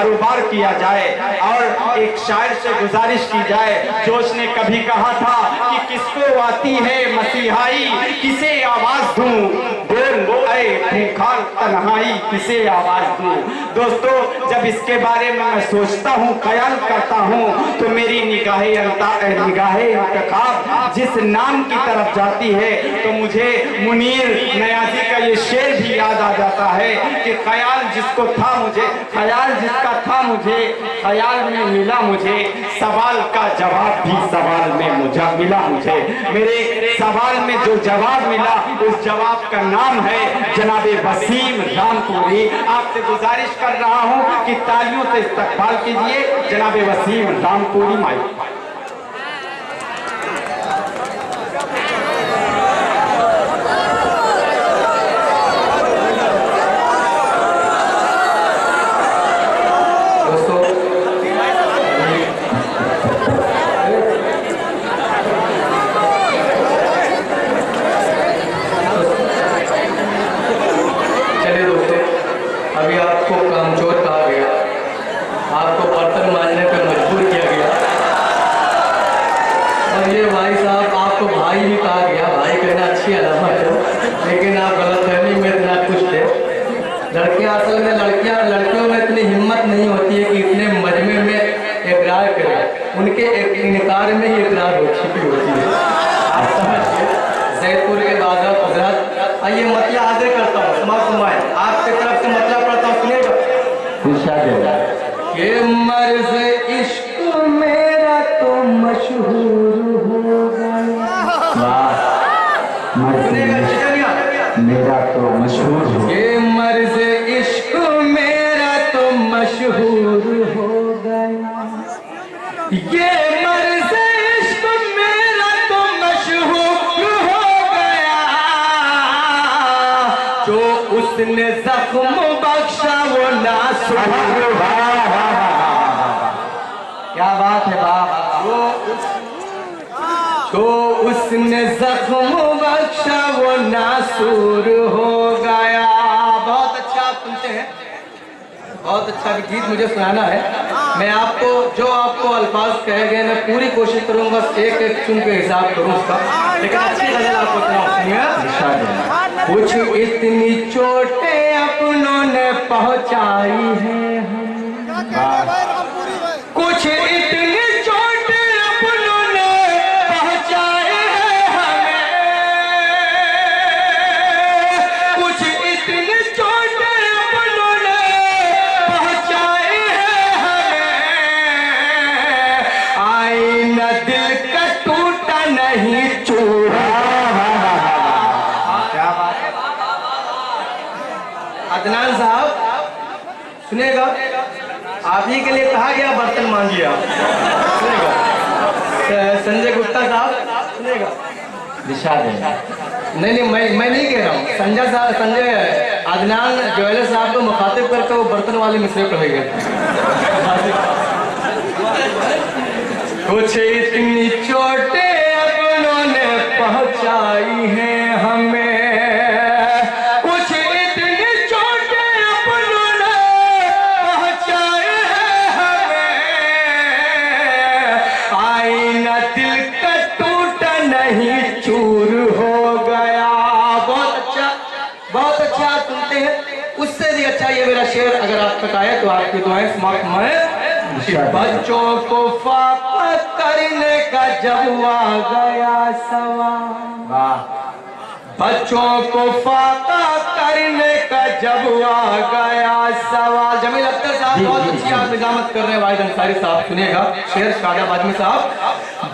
कारोबार किया जाए। और एक शायर से गुजारिश की जाए, जो उसने कभी कहा था कि किसको आती है मसीहाई, किसे आवाज दूं, बोल ऐ खूंखार तन्हाई, किसे आवाज दूं। दोस्तों, जब इसके बारे में मैं सोचता हूँ, ख्याल करता हूँ, तो मेरी निगाहे इंतखाब जिस नाम की तरफ जाती है, तो मुझे मुनीर नियाज़ी का ये शेर भी याद आ जाता है कि ख्याल जिसको था मुझे, ख्याल जिसका था मुझे, ख्याल में मिला मुझे, सवाल का जवाब भी सवाल में मुझे मिला मुझे। मेरे सवाल में जो जवाब मिला, उस जवाब का नाम है जनाबे वसीम रामपुरी। आपसे गुजारिश कर रहा हूं कि तालियों से इस्तकबाल कीजिए जनाबे वसीम रामपुरी माई। अभी आपको कामचोर कहा गया, आपको बर्तन मांजने पर मजबूर किया गया, और ये भाई साहब आपको भाई भी कहा गया। भाई कहना अच्छी अलामत है, लेकिन आप गलतफहमी में इतना कुछ थे। लड़कियां असल में लड़कियों में इतनी हिम्मत नहीं होती है कि इतने मजमे में इकरार करें, उनके इनकार में ही इकरार हो छिपी होती है। आप समझिए, जैदपुर के बाद हजरत आइए मतिया हाजिर करता हूँ, समाए आपके तरफ से मतलब पढ़ता हूँ, सुनिएगा। ये मर्ज़ इश्क मेरा तो मशहूर हो गया, मेरा तो मशहूर हो, ये मर्ज़ इश्क मेरा तो मशहूर हो गया, ये मर्ज़ इश्क मेरा तो मशहूर हो गया, जो उसने जख्म बख्शा वो नासूर। क्या बात है बाबा, जो उसने जख्म बख्शा वो नासूर हो गया। बहुत अच्छा आप सुनते हैं, बहुत अच्छा गीत मुझे सुनाना है। मैं आपको जो आपको अल्फाज कहे गए, मैं पूरी कोशिश करूंगा एक एक चुन के हिसाब करूं उसका, लेकिन अच्छी गजल आपको सुनाऊंगा। कुछ इतनी चोटें अपनों ने पहुंचाई है, कुछ इतनी चोटें अपनों ने पहुंचाई है हमें, कुछ इतनी चोटें अपनों ने पहुंचाई है हमें, आईना दिल का टूटा नहीं चूरा। क्या बात है अदनान साहब, सुनेगा, आप ही के लिए कहा गया बर्तन मांगिए आप, सुनेगा। संजय गुप्ता साहब सुनेगा, दिशा दे। नहीं मैं नहीं कह रहा हूँ, संजय अदनान ज्वेलर साहब को मुखातिब करके वो बर्तन वाले मिसरे कहेंगे। कुछ इतनी चोटें अपनों ने पहुंचाई हैं हमें, शेर अगर आप तक आए तो आपकी दुआएं समाप्त में। बच्चों को फाका करने का जब आ गया सवाल, बच्चों को फाका करने का जब आ गया सवाल। जमील अख्तर साहब बहुत अच्छी आप निजामत कर रहे हैं, वाहिद अंसारी साहब सुनिएगा शेर शादा बादमी साहब।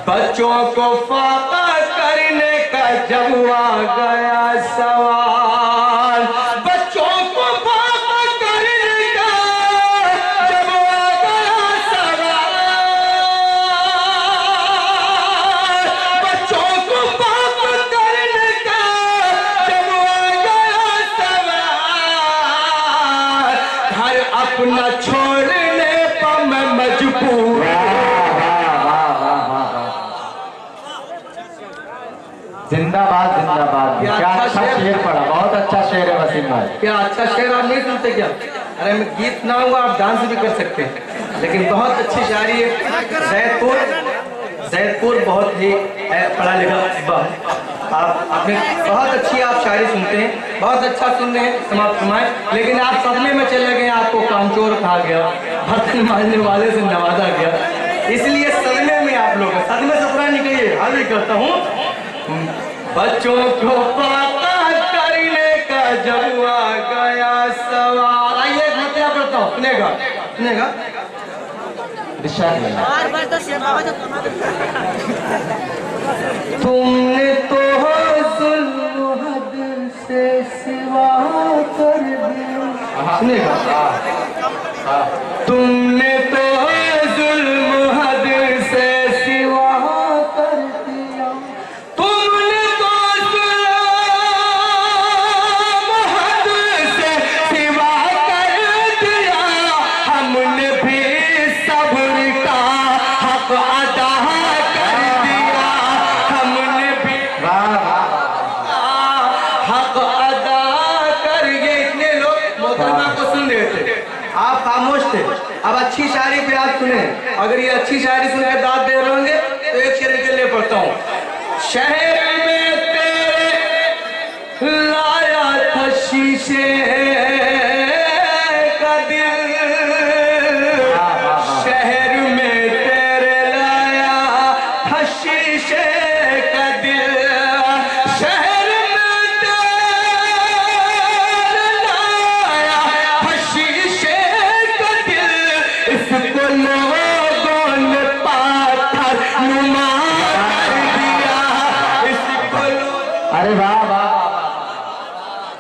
बच्चों को फाका करने का जब आ गया सवाल, बच्चों को अपना छोड़ने पर मैं मजबूर। जिंदाबाद जिंदाबाद, क्या अच्छा शेर पढ़ा, बहुत अच्छा शेर है वसीम भाई। क्या अच्छा शेर आप नहीं सुनते क्या? अरे मैं गीत सुनाऊंगा, आप डांस भी कर सकते हैं, लेकिन बहुत अच्छी शायरी है। जैदपुर बहुत ही पढ़ा लिखा आपने बहुत अच्छी आप शायरी सुनते हैं, बहुत अच्छा सुन रहे हैं, समाप्त फरमाए। लेकिन आप सदमे में चले गए, आपको कामचोर कहा गया, बर्तन मांजने वाले से नवाजा गया, इसलिए सदमे में आप लोग सदमे से पूरा निकलिए। हाजिर करता हूँ बच्चों को पता करने का जब आ गया सवाल। आइए एक मतलब करता हूँ, सुनेगा सुनेगा तुमने तो जुल्म हद से सिवा कर दिया। सुनेगा तुमने तो जुल्म हद से सिवा कर दिया, तुमने तो जुल्म हद से सिवा कर दिया, हमने भी सब्र का हक अदा कर दिया, हमने भी हक अदा कर। ये इतने लोग मोहतरमा को सुन रहे थे, आप खामोश थे। अब अच्छी शायरी पे आप सुने, अगर ये अच्छी शायरी सुनकर दाद दे रहे होंगे तो एक शेर के लिए पढ़ता हूँ। शहर में तेरे लाया था शीशे का दिल, शहर में तेरे लाया था शीशे का दिल, शहर में तेरे लाया था शीशे का दिल, इसको लोगों ने पाथर नुमा कर दिया, इसको अरे वाह वाह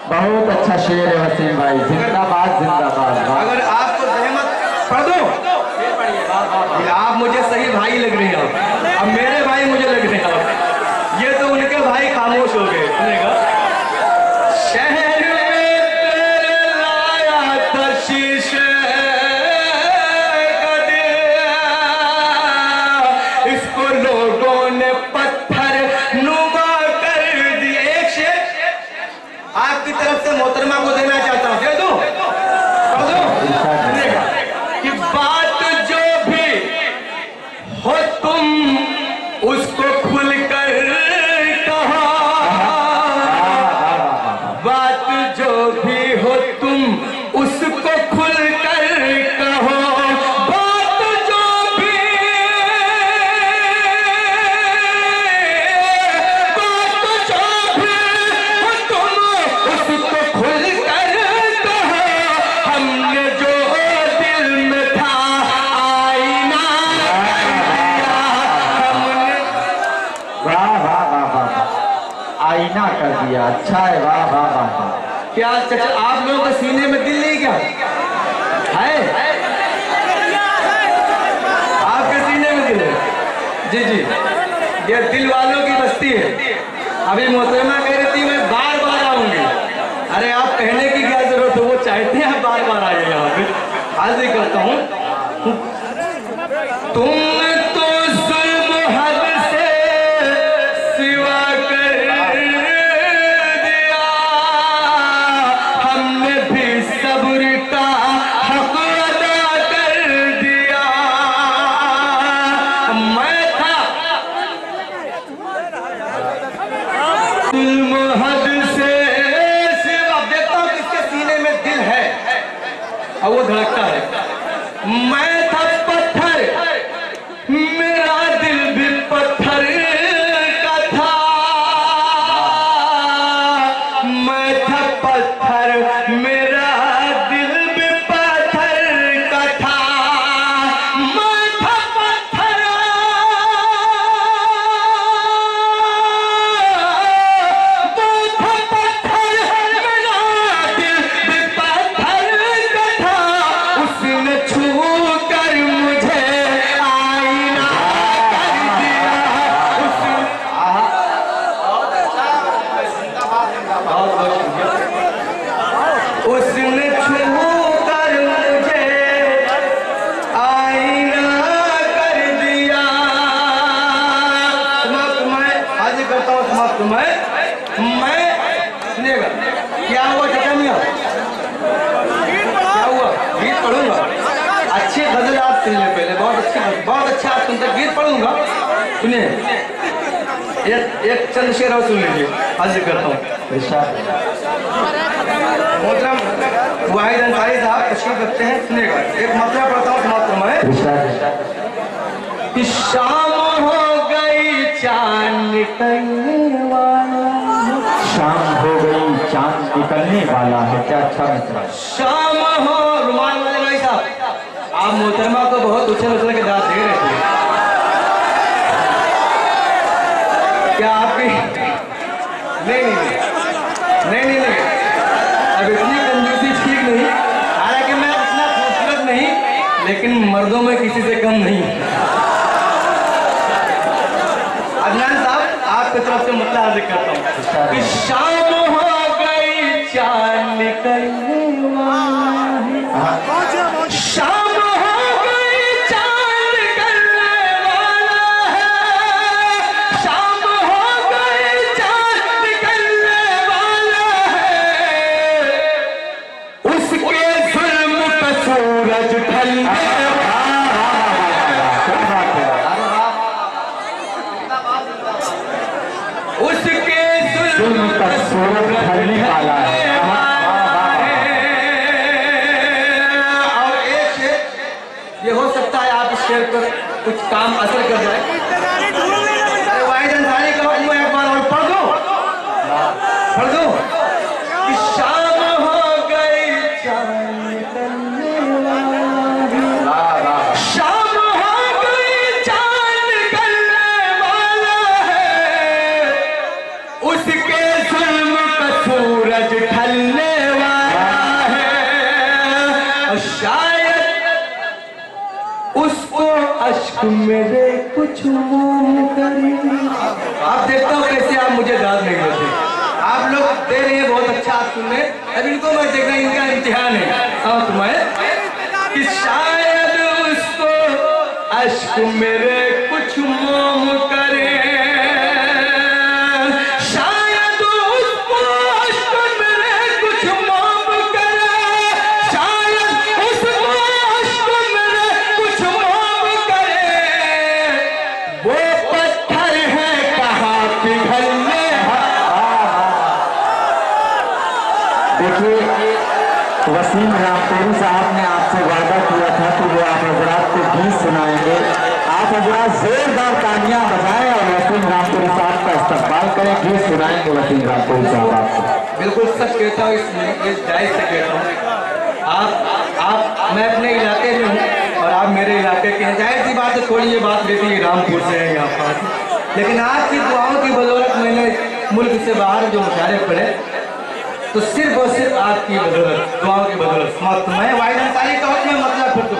बहुत अच्छा शेर है वसीम भाई, जिंदाबाद जिंदाबाद। अगर आपको सहमत पढ़ दो, आप मुझे सही भाई लग रहे हैं, अब मेरे भाई मुझे लग रहे हैं, ये तो उनके भाई खामोश हो गए। सुनेगा शहर में तेरे लाया था शीशे का दिल, इसको लोगों ने पत्थर नुमा कर दिए। एक शेर आपकी तरफ से मोहतरमा को देना चाहता हूं, दे दूं? पढ़ दो। सुनेगा कि बात जो भी हो तुम उसको खुलकर कहो, बात जो भी हो तुम उसको खुलकर कहो, बात जो भी हो तुम उसको खुलकर कहो, हमने जो दिल में था आईना कर दिया, हमने वाह वाह वाह वाह आईना कर दिया, अच्छा है वाह वाह वाह वाह। क्या चाचा आप लोगों के सीने में दिल नहीं क्या है? आपके सीने में दिल है? जी जी, ये दिल वालों की बस्ती है। अभी मोहतरमा कह रही थी मैं बार बार आऊंगी, अरे आप कहने की क्या जरूरत है, वो चाहते हैं आप बार बार आइए यहाँ पे। हाजिर करता हूँ तुम तो जुल्म हद से सिवा कर दिया, हमने भी सब्र का हक अदा कर दिया। मैं था जुल्म हद से सिवा, देखता हूँ किसके सीने में दिल है और वो धड़कता है। मैं था पत्थर, मेरा दिल भी पत्थर का था, मैं था पत्थर, मेरा दिल भी पत्थर का था, मैं था पत्थर, वो था पत्थर, मेरा दिल भी पत्थर का था, उसने छू कर अच्छी गजल आप सुन ले पहले, बहुत अच्छी, बहुत अच्छा आप सुनते। गीत पढ़ूंगा, सुनिए। एक चंद शेर और सुन लीजिए, अर्ज करता हूँ। मोहतरम वाहिद अंसारी साहब तशरीफ रखते हैं, सुनिएगा। एक मतला पढ़ता हूँ समाप्त में। शाम हो गई चांद निकलने वाला, शाम हो गई चांद निकलने वाला है। क्या अच्छा मित्र। शाम हो, रुमाल वाले भाई साहब, आप मोहतरमा को बहुत उछल उछल के दांत दे रहे थे, क्या आप भी? नहीं, अब इतनी कंजूसी ठीक नहीं। हालांकि मैं इतना खूबसूरत नहीं, लेकिन मर्दों में किसी से कम नहीं। अदनान साहब, आपकी तरफ से मुद्दा हाजिर करता हूँ कि शाम हो गई चांद निकलने वाला है, शाम हो गई चांद निकलने वाला है, शाम हो गई चांद निकलने वाला है, उसके जुल्म का सूरज ढलने उसके जुल्म का सूरज ढलने वाला है। और एक शेर ये हो सकता है आप इस शेर पर कुछ काम असर कर जाए। वाहिद अंसारी का मैं एक बार और पढ़ दो कि शाम हो गई चांद निकलने वाला है, शाम हो गई चांद निकलने वाला है, उसके जुल्म का सूरज ढलने वाला है, और शायद उसको अश्क मेरे कुछ मोम करे। आप देखता हूँ कैसे आप मुझे दाद नहीं देते। आप लोग दे रहे हैं, बहुत अच्छा आप सुन रहे हैं, अब इनको मैं देखना, इनका इम्तिहान है। और तुम्हें कि शायद उसको अश्क मेरे कुछ मोम करे, शायद उसको अश्क मेरे कुछ मोम करे, शायद उसको अश्क मेरे कुछ मोम करे, वो पत्थर है कहाँ पिघलने। देखिए, वसीम रामपुरी साहब ने आपसे वादा किया था कि वो आप हजरात को गीत सुनाएंगे। आप हजरात जोरदार तालियां बजाएं और वसीम रामपुरी साहब का इस्तकबाल करें। गीत सुनाएंगे वसीम रामपुरी साहब आपको। बिल्कुल सच कहता हूँ, इस जायज से कहता हूँ। आप मैं अपने इलाके में हूँ और आप मेरे इलाके के हैं, जाहिर सी बात है थोड़ी ये बात रहती है रामपुर से है यहाँ पास, लेकिन आपकी दुआओं की बदौलत मैंने मुल्क से बाहर जो मुशारे पड़े, तो सिर्फ और सिर्फ आपकी बदौलत, दुआओं की बदौलत। मैं वाहिद अंसारी का हुक्म मतलब फिर तो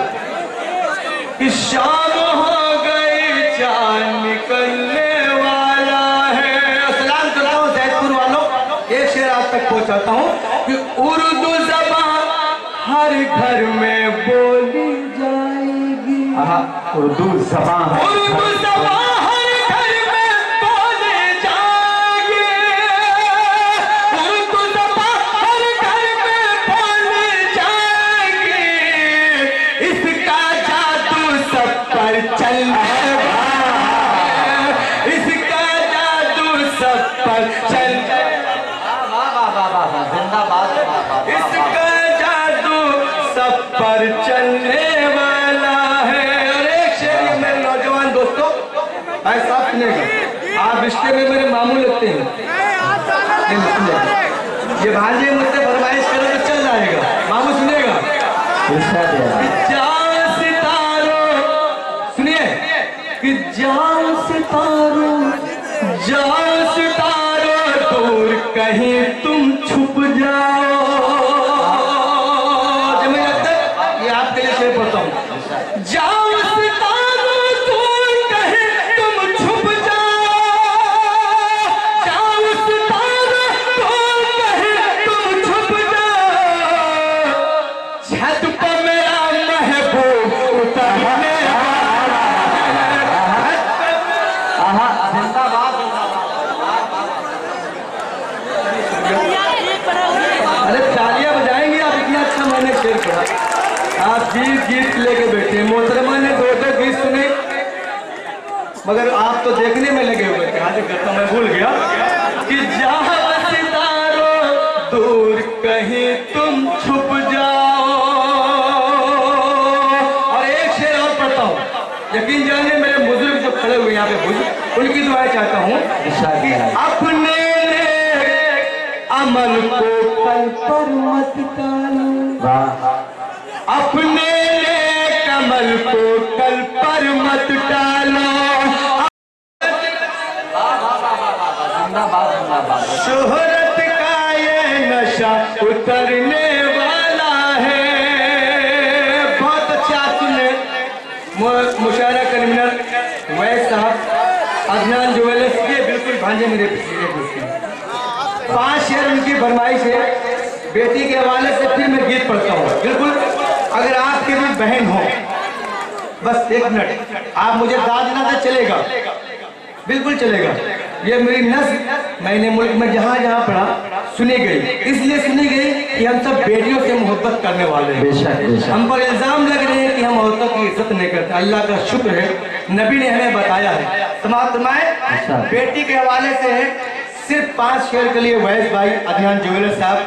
कि शाम हो गई चांद निकलने वाला है। सलाम करता हूँ जैदपुर वालों, एक शेर आप तक पहुँचाता हूँ कि उर्दू ज़बान हर घर में बोली जाएगी। उर्दू ज़बान पर चलने वाला है। और एक शेर मेरे नौजवान दोस्तों ऐसा सुनेगा, आप रिश्ते में मेरे मामू लगते हैं, ये भांजे मुझसे फरमाइश करो तो चल जाएगा। मामू सुनेगा, जान सितारों, सुनिए कि जान सितारों दूर कहीं तुम छुप जाओ। जाओ सितारों दूर कहीं तुम छुप जाओ, जाओ सितारों दूर कहीं तुम छुप जाओ, छत पर मेरा महबूब उतरने वाला है। जिंदाबाद। अरे तालियां बजाएंगे आप, इतना अच्छा मैंने शेर पढ़ा। आप अजीब गीत लेके बैठे। मोहतरमा ने 2 गीत सुने, मगर आप तो देखने में लगे हुए थे। आज करता मैं भूल गया कि जहाँ सितारों दूर कहीं तुम छुप जाओ। और एक शेर और पढ़ता हूँ, यकीन जानिए मेरे बुजुर्ग जो खड़े हुए यहाँ पे बुजुर्ग, उनकी दुआएं चाहता हूँ कि अपने अमल को कल पर मत टालो, अपने कमल को कल पर मत टालो। शोहरत का ये नशा उतरने वाला है। बहुत अच्छा सुने मुशायरा कन्वीनर वैस साहब अदनान ज्वेलर्स के बिल्कुल भांजे मेरे पीछे 5 शेर उनकी फरमाइश है। बेटी के हवाले से फिर मैं गीत पढ़ता हूँ। बिल्कुल अगर आपकी भी बहन हो, बस 1 मिनट आप मुझे दाद देना तो चलेगा, बिल्कुल चलेगा। ये मेरी नस्ल मैंने मुल्क में जहाँ जहाँ पढ़ा सुनी गई, इसलिए सुनी गई कि हम सब बेटियों से मोहब्बत करने वाले हैं। बेशक। हम पर इल्जाम लग रहे हैं कि हम औरतों की इज्जत नहीं करते। अल्लाह का शुक्र है, नबी ने हमें बताया है। समाप्त फरमाएं। बेटी के हवाले से है सिर्फ 5 शेर के लिए वैस भाई अदनान ज्वेलर साहब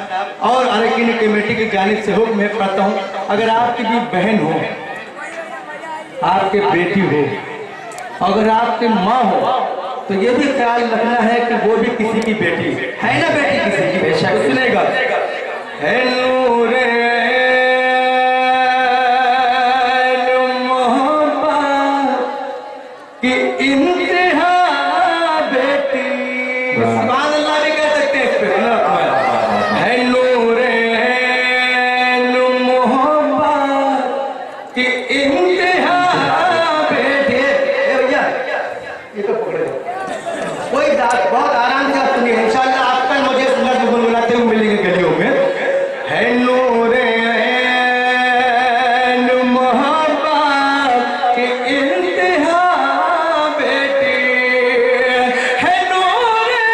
और अरकान कमेटी की जानिब से हुक्म में पढ़ता हूँ। अगर आपकी भी बहन हो, आपके बेटी हो, अगर आपकी माँ हो, तो ये भी ख्याल रखना है कि वो भी किसी की बेटी है ना, बेटी किसी की। बेशक सुनेगा है नूरे मोहब्बत की इंतहा बेटी। सुभान अल्लाह भी कह सकते हैं इस पे। है नूरे मोहब्बत की इंतहा बेटी। भैया ये तो पकड़े कोई बहुत आराम से आप सुनिए, इंशाअल्लाह आप कल मुझे लफ्ज़ गुनगुनाते हुए मिलेंगे गलियों में। है नूरे मोहब्बत की इंतहा बेटी, है नूरे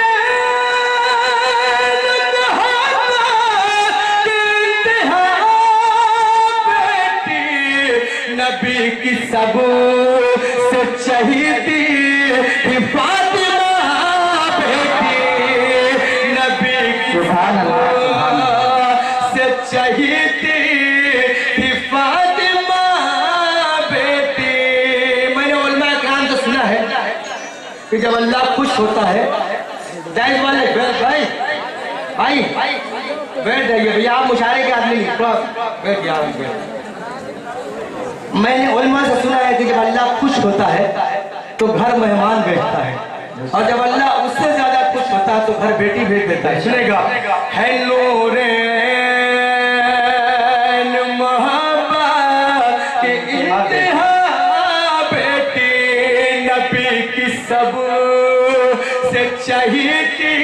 मोहब्बत की इंतहा बेटी। नबी की सब से चहीती फातिमा बेटी, नबी की से चहीती फातिमा बेटी। मैंने उलमा कान तो सुना है कि जब अल्लाह खुश होता है, दाइज वाले बैठ भाई भाई बैठ जाइए भैया, आप मुशायरे के आदमी नहीं, बैठ जाइए। मैंने उलमा से सुना है कि जब अल्लाह खुश होता है तो घर मेहमान भेजता है, और जब अल्लाह उससे ज्यादा खुश होता है तो घर बेटी भेज देता है। सुनेगा है नूरे मोहब्बत की इंतहा बेटी, नबी की सब से चहीती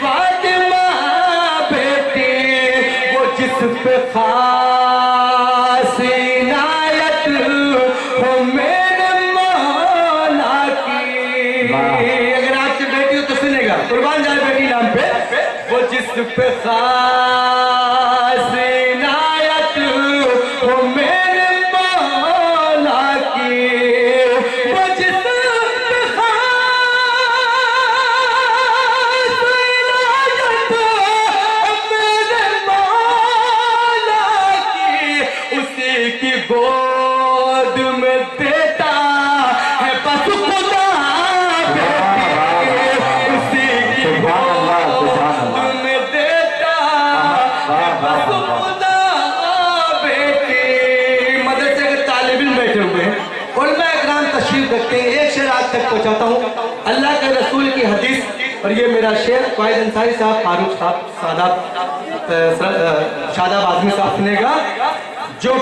फातिमा बेटी। वो जिस पे खास इनायत हो मेरे मौला की। अगर आपकी बेटी हो तो सुनेगा, कुर्बान जाए बेटी नाम पे। वो जिस पे खास इनायत हो मेरे मौला की, वो जिस पे खास इनायत हो मेरे मौला की, उसी की गोद में देता है बस खुदा बेटी, उसी की गोद में देता है बस खुदा बेटी। मदरसे के तालिब इल्म बैठे हुए हैं, उलमा इकराम तशरीफ रखते हैं। एक शेर आज तक पहुंचाता हूँ अल्लाह के रसूल की हदीस, और ये मेरा शेर क़ायद अंसारी साहब, फारूक साहब, शादाब आजमी साहब सुनेगा। जो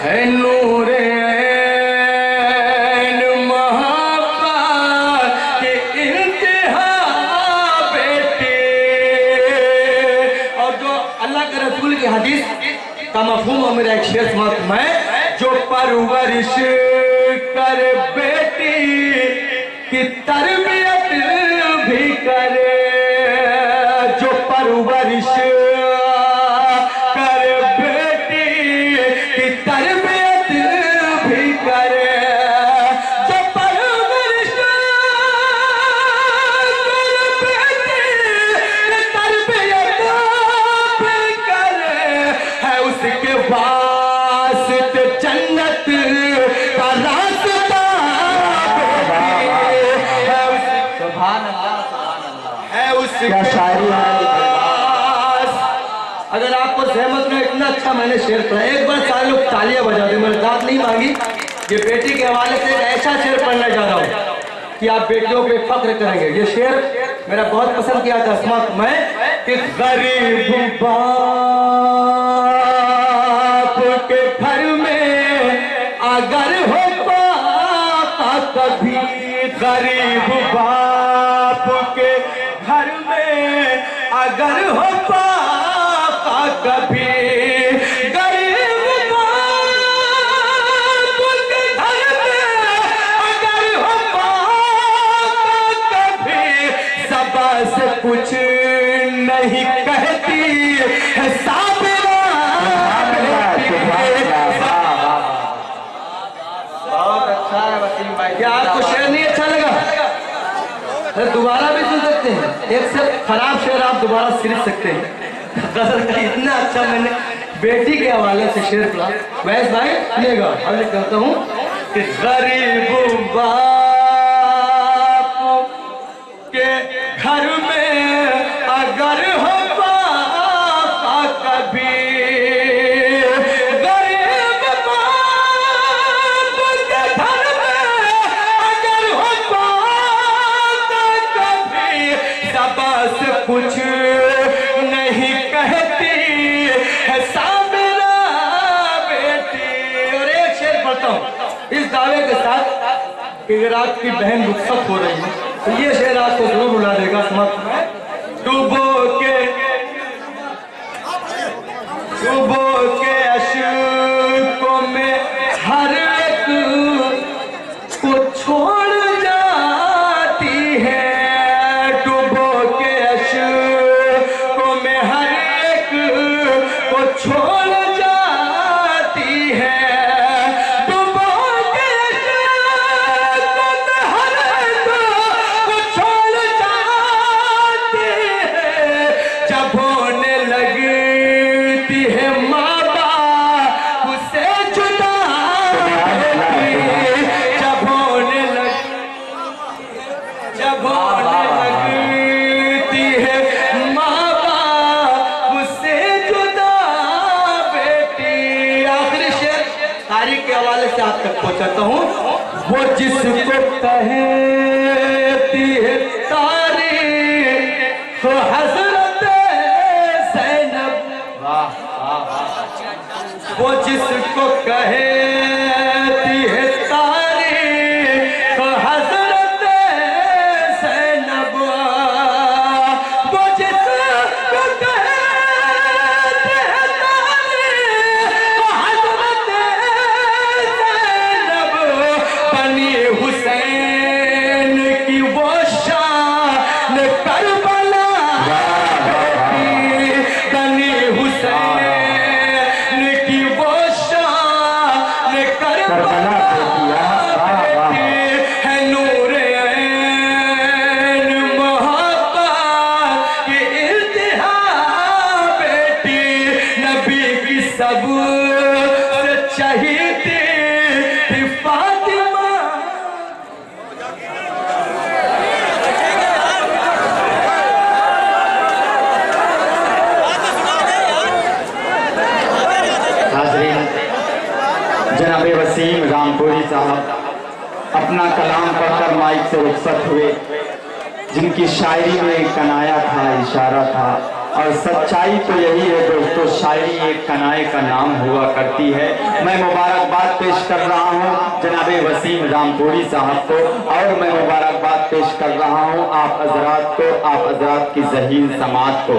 है नूरे मोहब्बत की इंतहा बेटी, और जो अल्लाह के रसूल की हदीस का मफहूम और मेरा एक शेर समाप्त मैं, जो परवरिश कर बेटी की तरबियत भी क्या शायरी है। अगर आपको सहमत में इतना अच्छा मैंने शेर पढ़ा, एक बार सारे लोग तालियां बजा दें। मैंने दाद नहीं मांगी, ये बेटी के हवाले से एक ऐसा शेर पढ़ने जा रहा हूँ कि आप बेटियों पे फख्र करेंगे। ये शेर मेरा बहुत पसंद किया था अस्मात मैं कि गरीब बाप के घर में अगर हो पापा कभी, गरीब बाप के घर में अगर हो पापा कभी, गरीब बाप के घर में अगर हो पापा कभी, सबा से कुछ नहीं कहती है साबिरा बेटी। बहुत अच्छा है वसीम भाई। क्या आपको शेर नहीं अच्छा लगा? अरे दोबारा भी सुन सकते हैं, एक से खराब शेर आप दोबारा सीख सकते हैं। गजल का इतना अच्छा मैंने बेटी के हवाले से शेर पढ़ा। वैस भाई सुनिएगा, हम कहता हूँ कि गरीब बाप के घर में अगर हो पापा कभी, गरीब बाप के घर में अगर हो पापा कभी, सबा से कुछ नहीं कहती है साबिरा बेटी। और एक शेर पढ़ता हूँ इस दावे के साथ कि अगर आपकी बहन रुखसत हो रही है तो ये शेर आपको जरूर रुला देगा। समझ डूबो के अशकों में हर एक को छोड़ जाती है, डूबो के अशकों में हर एक को छोड़ जाती है, डूबो के अशकों में हर एक को छोड़ जाती है, जब होने लगती है माँ बाप से जुदा, जब होने लगती है माँ बाप से जुदा बेटी। आखिरी शेर तारीख के हवाले से आप तक पहुंचाता हूँ। वो जिसको कहती है तारीख हजरत ज़ैनब, वो जिसको कहती है तारीख हजरत ज़ैनब, वो जिसको कहती है तारीख हजरत ज़ैनब, बनी हुसैन की वो शान करबला बेटी, बनी हुसैन की वो शान करबला बेटी, है नूरे ऐन मोहब्बत की इल्तिहा बेटी, नबी की सबसे चहीती थी फातिमा। हाज़रीन, जनाब वसीम रामपुरी साहब अपना कलाम पढ़कर माइक से रुखसत हुए, जिनकी शायरी में कनाया था, इशारा था। और सच्चाई तो यही है दोस्तों, शायरी एक कनाए का नाम हुआ करती है। मैं मुबारकबाद पेश कर रहा हूँ जनाब वसीम रामपुरी साहब को, और मैं मुबारकबाद पेश कर रहा हूँ आप हजरात को, आप हजरात की ज़हीन समात को।